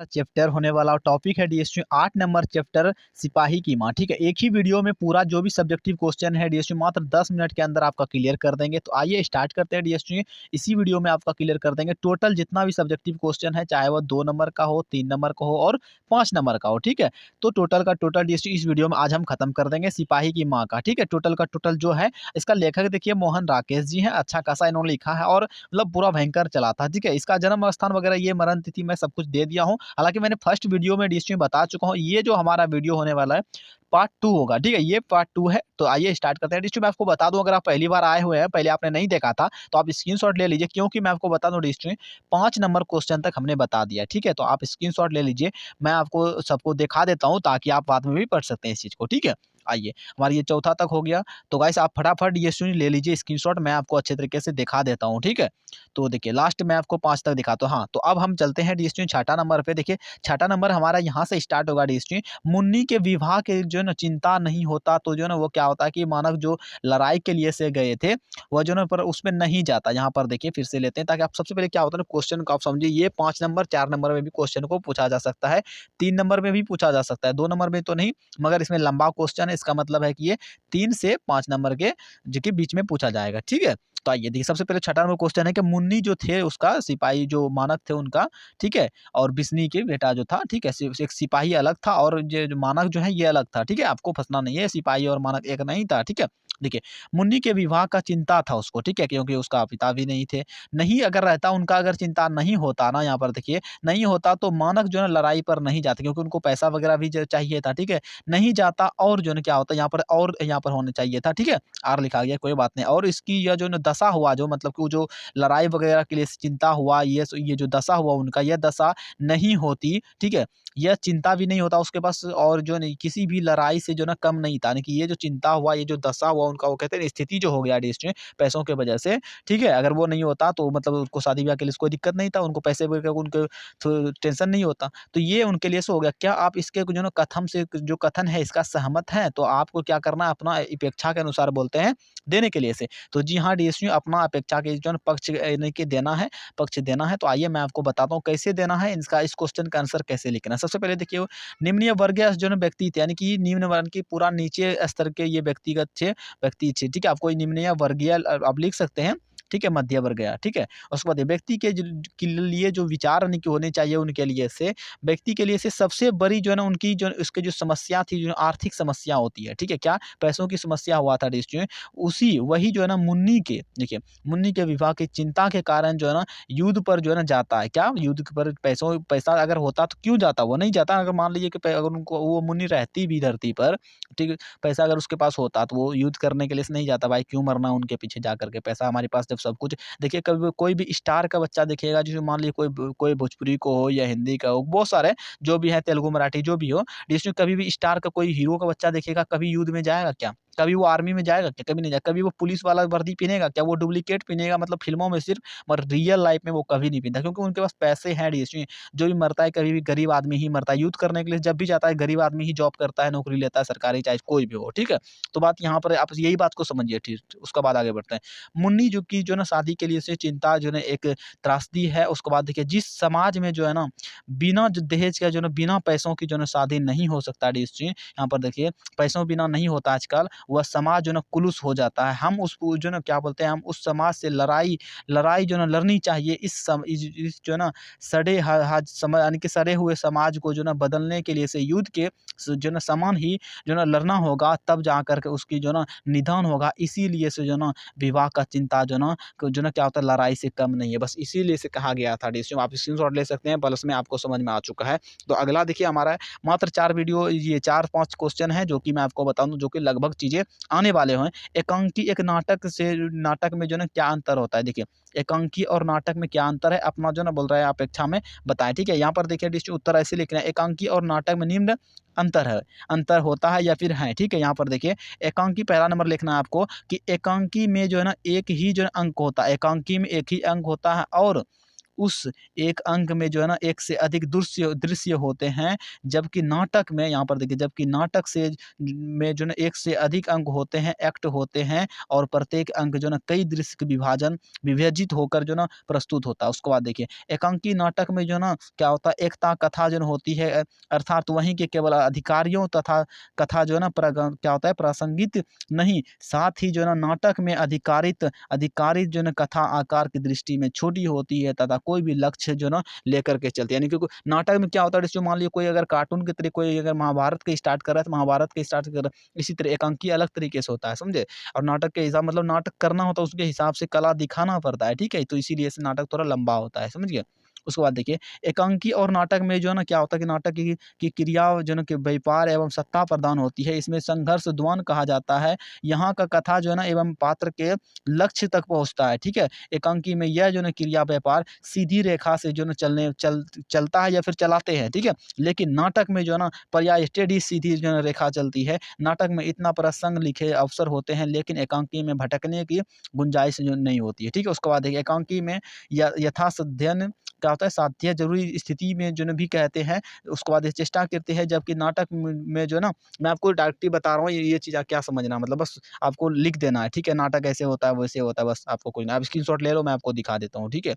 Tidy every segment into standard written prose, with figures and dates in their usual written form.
Chapter होने वाला topic है डीएसयू 8 नंबर चैप्टर सिपाही की माँ। ठीक है, एक ही वीडियो में पूरा जो भी सब्जेक्टिव क्वेश्चन है डीएसयू मात्र 10 मिनट के अंदर आपका क्लियर कर देंगे। तो आइए स्टार्ट करते हैं डीएसयू। इसी वीडियो में आपका क्लियर कर देंगे टोटल जितना भी सब्जेक्टिव क्वेश्चन है, चाहे वो 2 नंबर का हो, 3 नंबर का हो और 5 नंबर का हो। ठीक है, तो टोटल का टोटल डीएसयू इस वीडियो में आज हम खत्म कर देंगे सिपाही की माँ का। ठीक है, टोटल का टोटल जो है इसका लेखक देखिए मोहन राकेश जी हैं। अच्छा खासा इन्होंने लिखा है और मतलब पूरा भयंकर चला था। ठीक है, इसका जन्म स्थान वगैरह ये मरण तिथि मैं सब कुछ दे दिया हूँ। हालाँकि मैंने फर्स्ट वीडियो में डीएसयू में बता चुका हूँ। ये जो हमारा वीडियो होने वाला है पार्ट 2 होगा। ठीक है, ये पार्ट 2 है। तो आइए स्टार्ट करते हैं। डीएसयू मैं आपको बता दूँ, अगर आप पहली बार आए हुए हैं, पहले आपने नहीं देखा था, तो आप स्क्रीनशॉट ले लीजिए, क्योंकि मैं आपको बता दूँ डीएसयू 5 नंबर क्वेश्चन तक हमने बता दिया है। ठीक है, तो आप स्क्रीनशॉट ले लीजिए। मैं आपको सबको दिखा देता हूँ ताकि आप बाद में भी पढ़ सकते हैं इस चीज़ को। ठीक है? आइए, हमारा ये चौथा तक हो गया। तो गाइस आप फटाफट डीएसयू ले लीजिए स्क्रीनशॉट, मैं आपको अच्छे तरीके से दिखा देता हूँ। ठीक है? तो देखिए लास्ट में आपको 5 तक दिखाता हूँ। हाँ, तो अब हम चलते हैं डीएसयू छठा नंबर पे। देखिए छठा नंबर हमारा यहाँ से स्टार्ट होगा डीएसयू। मुन्नी के विवाह के जो है ना चिंता नहीं होता, तो जो है ना वो क्या होता है कि मानव जो लड़ाई के लिए से गए थे, वह जो है ना पर उसमें नहीं जाता। यहाँ पर देखिए फिर से लेते हैं ताकि आप सबसे पहले क्या होता है ना क्वेश्चन को आप समझिए। ये 5 नंबर 4 नंबर में भी क्वेश्चन को पूछा जा सकता है, 3 नंबर में भी पूछा जा सकता है, 2 नंबर में तो नहीं, मगर इसमें लंबा क्वेश्चन है। इसका मतलब है कि ये 3 से 5 नंबर के जो कि बीच में पूछा जाएगा। ठीक है? तो आइए देखिए सबसे पहले छठा नंबर क्वेश्चन है कि मुन्नी जो थे उसका सिपाही जो मानक थे उनका, ठीक है, और बिस्नी के बेटा जो था, ठीक है, एक सिपाही अलग था और ये जो मानक जो है ये अलग था। ठीक है, आपको फंसना नहीं है, सिपाही और मानक एक नहीं था। ठीक है, देखिए मुन्नी के विवाह का चिंता था उसको। ठीक है, क्योंकि उसका पिता भी नहीं थे। नहीं अगर रहता, उनका अगर चिंता नहीं होता ना, यहाँ पर देखिए नहीं होता, तो मानक जो है लड़ाई पर नहीं जाते, क्योंकि उनको पैसा वगैरह भी चाहिए था। ठीक है, नहीं जाता और जो है क्या होता यहाँ पर, और यहाँ पर होने चाहिए था। ठीक है, आर लिखा गया, कोई बात नहीं। और इसकी यह जो दशा हुआ, जो मतलब कि वो जो लड़ाई वगैरह के लिए चिंता हुआ, ये जो दशा हुआ उनका, यह दशा नहीं होती। ठीक है, यह चिंता भी नहीं होता उसके पास, और जो नहीं किसी भी लड़ाई से जो ना कम नहीं था। यानी कि ये जो चिंता हुआ, ये जो दशा हुआ उनका, वो कहते हैं स्थिति जो हो गया डिस्ट्रिक्ट पैसों के वजह से। ठीक है, अगर वो नहीं होता तो मतलब उनको शादी ब्याह के लिए कोई दिक्कत नहीं था, उनको पैसे वगैरह का उनको तो टेंशन नहीं होता। तो ये उनके लिए से हो गया। क्या आप इसके जो ना कथन से जो कथन है इसका सहमत हैं? तो आपको क्या करना है, अपना अपेक्षा के अनुसार बोलते हैं देने के लिए से। तो जी हाँ, डीएसयू अपना अपेक्षा के जो है पक्ष यानी कि देना है, पक्ष देना है। तो आइए मैं आपको बताता हूँ कैसे देना है, इसका इस क्वेश्चन का आंसर कैसे लिखना है। सबसे पहले देखिए निम्न वर्गीय जो है व्यक्ति थे, यानी कि निम्न वर्ण की पूरा नीचे स्तर के ये व्यक्तिगत थे, व्यक्ति थे। ठीक है, आपको निम्न वर्गीय आप लिख सकते हैं। ठीक है, मध्य वर्ग गया। ठीक है, उसके बाद व्यक्ति के लिए जो विचार होने चाहिए उनके लिए से, व्यक्ति के लिए से सबसे बड़ी जो है ना उनकी जो उसकी जो समस्या थी, जो आर्थिक समस्या होती है। ठीक है, क्या पैसों की समस्या हुआ था डिस्ट्रिक्ट में, उसी वही जो है ना मुन्नी के, देखिए मुन्नी के विवाह की चिंता के कारण जो है ना युद्ध पर जो है ना जाता है। क्या युद्ध पर पैसा अगर होता तो क्यों जाता, वो नहीं जाता। अगर मान लीजिए कि अगर उनको वो मुन्नी रहती भी धरती पर, ठीक है, पैसा अगर उसके पास होता तो वो युद्ध करने के लिए से नहीं जाता। भाई क्यों मरना उनके पीछे जा करके, पैसा हमारे पास जब सब कुछ। देखिए कभी कोई भी स्टार का बच्चा देखिएगा, जैसे मान लीजिए कोई भोजपुरी को हो या हिंदी का हो, बहुत सारे जो भी है, तेलुगु मराठी जो भी हो, जिसमें कभी भी स्टार का कोई हीरो का बच्चा देखिएगा, कभी युद्ध में जाएगा क्या? कभी वो आर्मी में जाएगा क्या? कभी नहीं जाएगा। कभी वो पुलिस वाला वर्दी पहनेगा क्या? वो डुप्लीकेट पहनेगा, मतलब फिल्मों में सिर्फ, मगर रियल लाइफ में वो कभी नहीं पहनता, क्योंकि उनके पास पैसे हैं। डिएसपी जो भी मरता है कभी भी गरीब आदमी ही मरता है। युद्ध करने के लिए जब भी जाता है गरीब आदमी ही जॉब करता है, नौकरी लेता है सरकारी, चाहे कोई भी हो। ठीक है, तो बात यहाँ पर आप यही बात को समझिए। ठीक, उसके बाद आगे बढ़ते हैं। मुन्नी जो की जो ना शादी के लिए से चिंता जो है एक त्रासदी है। उसके बाद देखिए जिस समाज में जो है ना बिना दहेज का जो ना बिना पैसों की जो ना शादी नहीं हो सकता। डिएसपी यहाँ पर देखिए पैसों बिना नहीं होता आजकल, वह समाज जो ना कुलुस हो जाता है। हम उस जो ना क्या बोलते हैं, हम उस समाज से लड़ाई लड़ाई जो ना लड़नी चाहिए। इस जो ना सड़े समय, यानी कि सड़े हुए समाज को जो ना बदलने के लिए से युद्ध के जो ना समान ही जो ना लड़ना होगा, तब जा कर के उसकी जो ना निधन होगा। इसीलिए से जो ना विवाह का चिंता जो ना क्या होता है लड़ाई से कम नहीं है। बस इसीलिए से कहा गया था। डिस्ट्रिक्ट आप स्क्रीनशॉट ले सकते हैं, प्लस में आपको समझ में आ चुका है। तो अगला देखिए हमारा मात्र 4 वीडियो, ये 4-5 क्वेश्चन है जो कि मैं आपको बता दूं, जो कि लगभग चीजें आने वाले हैं। एकांकी एक नाटक से, नाटक में जो ना क्या अंतर होता है, देखिए एकांकी और नाटक में क्या अंतर है, अपना जो ना बोल रहा है अपेक्षा में बताएं। ठीक है, यहाँ पर देखिए डिस्ट्रिक्ट उत्तर ऐसे लिखना है, एकांकी और नाटक में निम्न अंतर है, अंतर होता है या फिर है। ठीक है, यहाँ पर देखिए एकांकी पहला नंबर लिखना है आपको कि एकांकी में जो है ना एक ही जो है अंक होता है, एकांकी में एक ही अंक होता है, और उस एक अंक में जो है ना एक से अधिक दृश्य दृश्य होते हैं, जबकि नाटक में यहाँ पर देखिए, जबकि नाटक से में जो है ना एक से अधिक अंक होते हैं, एक्ट होते हैं, और प्रत्येक अंक जो है ना कई दृश्य के विभाजित होकर जो है ना प्रस्तुत होता है। उसके बाद देखिए एकांकी नाटक में जो है ना क्या होता है, एकता कथा जो होती है, अर्थात वहीं के केवल अधिकारियों तथा कथा जो है ना क्या होता है, प्रासंगिक नहीं, साथ ही जो है ना नाटक में अधिकारित जो है ना कथा आकार की दृष्टि में छोटी होती है तथा कोई भी लक्ष्य जो है ना लेकर के चलती है। यानी कि नाटक में क्या होता है, जैसे मान लीजिए कोई अगर कार्टून के तरीके, कोई अगर महाभारत के स्टार्ट कर रहा है तो महाभारत के स्टार्ट कर रहा है, इसी तरह एकांकी अलग तरीके से होता है, समझे। और नाटक के हिसाब मतलब नाटक करना होता है उसके हिसाब से कला दिखाना पड़ता है, ठीक है, तो इसीलिए से नाटक थोड़ा लंबा होता है, समझ गए। उसके बाद देखिए एकांकी और नाटक में जो है ना क्या होता है कि नाटक की क्रिया जो है ना कि व्यापार एवं सत्ता प्रदान होती है, इसमें संघर्ष द्वंद कहा जाता है। यहाँ का कथा जो है ना एवं पात्र के लक्ष्य तक पहुँचता है, ठीक है। एकांकी में यह जो है ना क्रिया व्यापार सीधी रेखा से जो है ना चलता है या फिर चलाते हैं, ठीक है। लेकिन नाटक में जो है ना पर्याय टेढ़ी सीधी जो है रेखा चलती है। नाटक में इतना प्रसंग लिखे अवसर होते हैं, लेकिन एकांकी में भटकने की गुंजाइश जो नहीं होती है, ठीक है। उसके बाद देखिए एकांकी में यथासाध्य क्या होता है, साध्य जरूरी स्थिति में जो है ना भी कहते हैं, उसके बाद ये चेष्टा करते हैं, जबकि नाटक में जो है ना, मैं आपको डायरेक्टली बता रहा हूँ, ये चीज़ क्या समझना, मतलब बस आपको लिख देना है, ठीक है। नाटक ऐसे होता है वैसे होता है, बस आपको कोई ना, आप स्क्रीनशॉट ले लो, मैं आपको दिखा देता हूँ, ठीक है।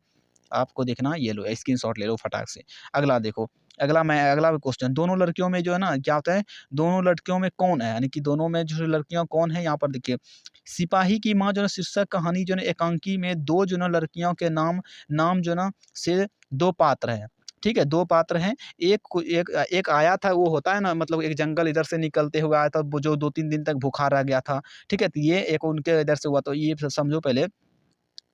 आपको देखना, ये लो स्क्रीनशॉट ले लो फटाक से। अगला देखो, अगला क्वेश्चन, दोनों लड़कियों में जो है ना क्या होता है, दोनों लड़कियों में कौन है, यानी कि दोनों में जो लड़कियां कौन है, यहाँ पर देखिए सिपाही की माँ जो है शीर्षक कहानी जो है एकांकी में दो जो है ना लड़कियों के नाम नाम जो है ना से दो पात्र हैं, ठीक है, दो पात्र हैं। एक आया था, वो होता है ना, मतलब एक जंगल इधर से निकलते हुए आया था, वो जो 2-3 दिन तक भूखा रह गया था, ठीक है। तो ये एक उनके इधर से हुआ, तो ये समझो पहले।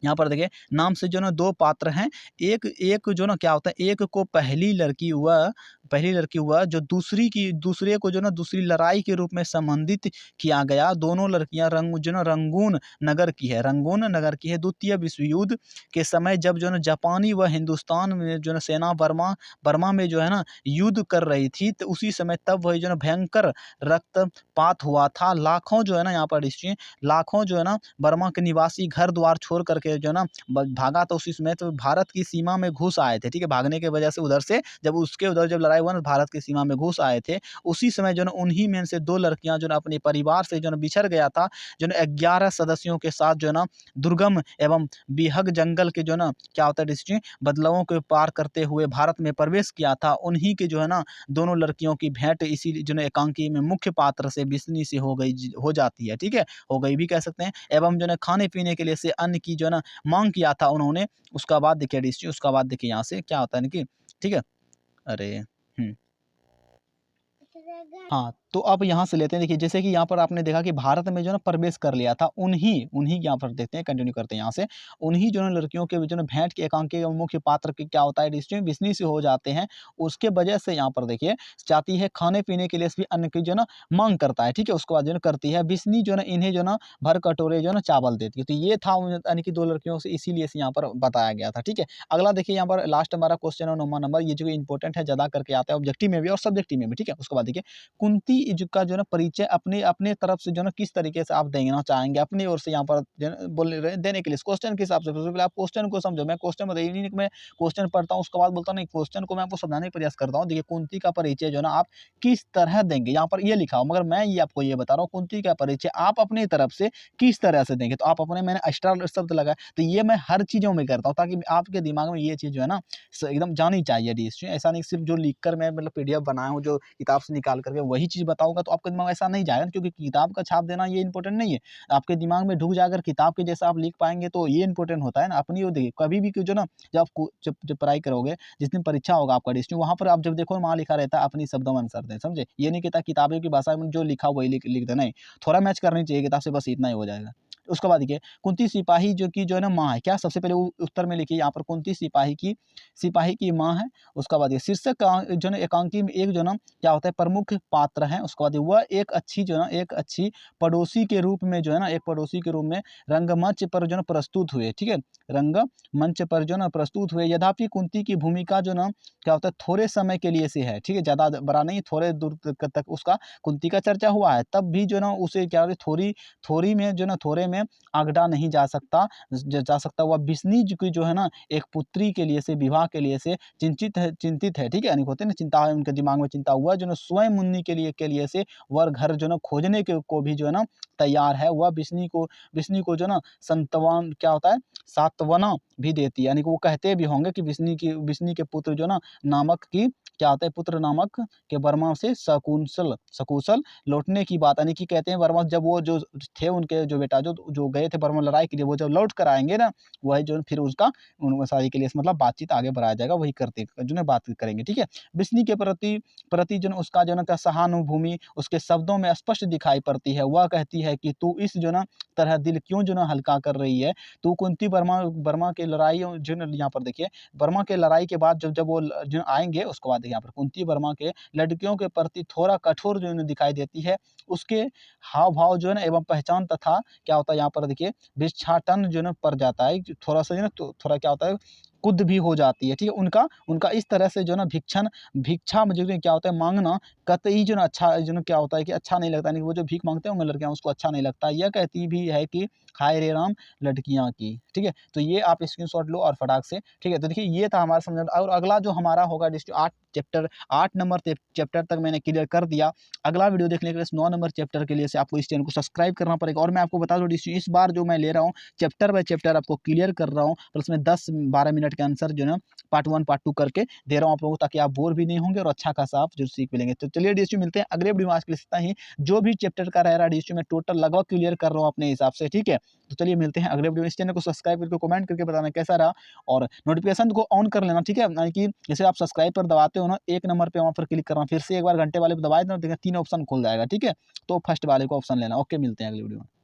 यहाँ पर देखिए नाम से जो ना दो पात्र हैं, एक एक जो ना क्या होता है, एक को पहली लड़की हुआ जो दूसरे को जो ना दूसरी लड़ाई के रूप में संबंधित किया गया। दोनों लड़कियां रंगून नगर की है, द्वितीय विश्व युद्ध के समय जब जो ना जापानी व हिंदुस्तान में जो ना सेना बर्मा में जो है ना युद्ध कर रही थी, तो उसी समय तब वही जो ना भयंकर रक्तपात हुआ था। लाखों जो है ना यहाँ पर लाखों जो है ना बर्मा के निवासी घर द्वार छोड़ करके जो है ना भागा, तो उसी समय तो भारत की सीमा में घुस आए थे, ठीक है। भागने की वजह से उधर से जब लड़ाई हुआ ना, भारत की सीमा में घुस आए थे। उसी समय जो ना उन्हीं में से दो लड़कियां जो ना अपने परिवार से जो ना बिछड़ गया था, जो ना 11 सदस्यों के साथ जो है ना दुर्गम एवं बिहग जंगल के जो ना क्या होता है बदलावों को पार करते हुए भारत में प्रवेश किया था। उन्हीं के जो है ना दोनों लड़कियों की भेंट इसी जो ना एकांकी में मुख्य पात्र से बिस्नी से हो जाती है, ठीक है, हो गई भी कह सकते हैं। एवं जो है खाने पीने के लिए से अन्न की जो है ना मांग किया था उन्होंने। उसका बाद देखिए उसका बाद देखिए यहाँ से क्या होता है ना कि, ठीक है, अरे हाँ, तो अब यहाँ से लेते हैं, देखिए जैसे कि यहाँ पर आपने देखा कि भारत में जो है प्रवेश कर लिया था, उन्हीं यहाँ पर देखते हैं, कंटिन्यू करते हैं यहाँ से। उन्हीं जो है लड़कियों के जो है भेंट के एकांकी मुख्य पात्र के क्या होता है, बिस्नी से हो जाते हैं। उसके वजह से यहाँ पर देखिए चाहती है खाने पीने के लिए भी अन्न की जो है ना मांग करता है, ठीक है। उसके बाद जो है करती है बिस्नी जो है ना इन्हें जो है ना भर कटोरे जो है ना चावल देती है। तो ये था यानी कि दो लड़कियों से, इसीलिए से यहाँ पर बताया गया था, ठीक है। अगला देखिए यहाँ पर लास्ट हमारा क्वेश्चन है 9वां नंबर, ये जो इंपॉर्टेंट है, ज्यादा करके आता है ऑब्जेक्टिव में भी और सब्जेक्टिव में भी, ठीक है। उसके बाद देखिए कुंती का जो है ना परिचय अपने अपने तरफ से जो है ना किस तरीके से आप देना चाहेंगे अपनी ओर से, यहाँ पर बोल रहे देने के लिए क्वेश्चन के हिसाब से। सबसे पहले आप क्वेश्चन को समझो, मैं क्वेश्चन बताइए नहीं, मैं क्वेश्चन पढ़ता हूँ उसके बाद बोलता हूँ, नहीं क्वेश्चन को मैं आपको समझाने का प्रयास करता हूँ। देखिए कुंती का परिचय जो है ना आप किस तरह देंगे, यहाँ पर ये लिखा हो, मगर मैं ये आपको ये बता रहा हूँ कुंती का परिचय आप अपनी तरफ से किस तरह से देंगे। तो आप अपने, मैंने एक्स्ट्रा शब्द लगाया, तो ये मैं हर चीजों में करता हूँ ताकि आपके दिमाग में ये चीज जो है ना एकदम जानी चाहिए डिस्ट्री। ऐसा नहीं सिर्फ जो लिखकर मैं मतलब पीडीएफ बनाया हूँ जो किताब से निकाल करके वही चीज बताऊंगा तो आपका दिमाग ऐसा नहीं जाएगा, क्योंकि किताब का छाप देना ये इंपॉर्टेंट नहीं है। आपके दिमाग में ढुक जाकर किताब के जैसा आप लिख पाएंगे तो ये इंपॉर्टेंट होता है ना। अपनी वो देखिए कभी भी जो ना जब आप जब पढ़ाई करोगे, जिस दिन परीक्षा होगा आपका डिस्ट्री, वहां पर आप जब देखो वहां लिखा रहता है अपनी शब्दों में आंसर दें, समझे। ये नहीं कहता किताबें की भाषा में जो लिखा वही लिख देना है, थोड़ा मैच करनी चाहिए किताब से, बस इतना ही हो जाएगा। उसके बाद देखिए कुंती सिपाही जो की जो है ना माँ है क्या, सबसे पहले उत्तर में लिखिए यहाँ पर कुंती सिपाही की माँ है। उसके बाद शीर्षक जो है एकांकी में एक जो ना क्या होता है प्रमुख पात्र है। उसके बाद वह एक अच्छी जो है एक अच्छी पड़ोसी के रूप में जो है ना एक पड़ोसी के रूप में रंगमंच पर जो है प्रस्तुत हुए, ठीक है, रंगमंच पर जो है प्रस्तुत हुए। यद्यपि कुंती की भूमिका जो ना क्या होता है थोड़े समय के लिए से है, ठीक है, ज्यादा बड़ा नहीं, थोड़े दूर तक उसका कुंती का चर्चा हुआ है, तब भी जो ना उसे क्या थोड़ी में जो ना थोड़े में में आगड़ा नहीं जा सकता। वह बिस्नी की जो है ना एक पुत्री के लिए से विवाह के लिए से चिंतित है, ठीक है, यानी होते हैं ना चिंता है उनके दिमाग में, चिंता हुआ जो है स्वयं मुन्नी के लिए से वर घर जो है ना खोजने के को भी जो है ना तैयार है। वह बिस्नी को जो है ना संतवान क्या होता है सांत्वना भी देती है, यानी कि वो कहते भी होंगे कि बिस्नी के पुत्र जो ना नामक की क्या होता है पुत्र नामक के बर्मा से सकुशल लौटने की बात, यानी कि कहते हैं बर्मा जब वो जो थे उनके जो बेटा जो गए थे बर्मा लड़ाई के लिए, वो जब लौट कर आएंगे ना वही जो फिर उसका शादी के लिए मतलब बातचीत आगे बढ़ाया जाएगा, वही करते जो है बात करेंगे, ठीक है। बिस्नी के प्रति जो उसका जो ना सहानुभूमि उसके शब्दों में स्पष्ट दिखाई पड़ती है। वह कहती है कि तू इस जो ना तरह दिल क्यों जो ना हल्का कर रही है, तू कुंती बर्मा के लड़ाई जो ना यहाँ पर देखिए बर्मा के लड़ाई के बाद जब वो जो आएंगे उसके बाद यहाँ पर कुंती बर्मा के लड़कियों के प्रति थोड़ा कठोर जो है दिखाई देती है। उसके हाव भाव जो है ना एवं पहचान तथा क्या होता है यहाँ पर देखिए भिक्षाटन जो है ना पड़ जाता है, थोड़ा सा जो है तो थोड़ा क्या होता है कुद भी हो जाती है, ठीक है। उनका इस तरह से जो है ना भिक्षा में जो है क्या होता है मांगना कतई जो है ना अच्छा जो है क्या होता है कि अच्छा नहीं लगता, नहीं वो जो भीख मांगते होंगे लड़कियां उसको अच्छा नहीं लगता। यह कहती भी है कि हाय रे राम लड़कियां की, ठीक है। तो ये आप स्क्रीनशॉट लो और फटाक से, ठीक है। तो देखिए ये था हमारा समझ, और अगला जो हमारा होगा डिस्ट्रिक्ट 8 नंबर चैप्टर तक मैंने क्लियर कर दिया। अगला वीडियो देखने के लिए 9 नंबर चैप्टर के लिए से आपको इस चैनल को सब्सक्राइब करना पड़ेगा। और मैं आपको बता दूं इस बार जो मैं ले रहा हूँ चैप्टर बाय चैप्टर आपको क्लियर कर रहा हूँ, प्लस में 10-12 मिनट के आंसर जो है ना पार्ट 1 पार्ट 2 करके दे रहा हूँ आप लोगों को, ताकि आप बोर भी नहीं होंगे और अच्छा खासा आप जो सीख मिलेंगे। तो चलिए डीएसयू मिलते हैं अगले वीडियो में, आज के लिए इतना ही। जो भी चैप्टर का रह रहा है डीएसयू में टोटल लगभग क्लियर कर रहा हूँ अपने हिसाब से, ठीक है। तो चलिए मिलते हैं अगले वीडियो में। इस चैनल को सब्सक्राइब करके कमेंट करके बताना कैसा रहा, और नोटिफिकेशन को ऑन कर लेना, ठीक है। यानी कि जैसे आप सब्सक्राइब पर दबाते हो ना 1 नंबर पे वहाँ पर क्लिक करना, फिर से एक बार घंटे वाले पे दबाए देना, देखिए 3 ऑप्शन खुल जाएगा, ठीक है। तो फर्स्ट वाले को ऑप्शन लेना। ओके, मिलते हैं अगले वीडियो में।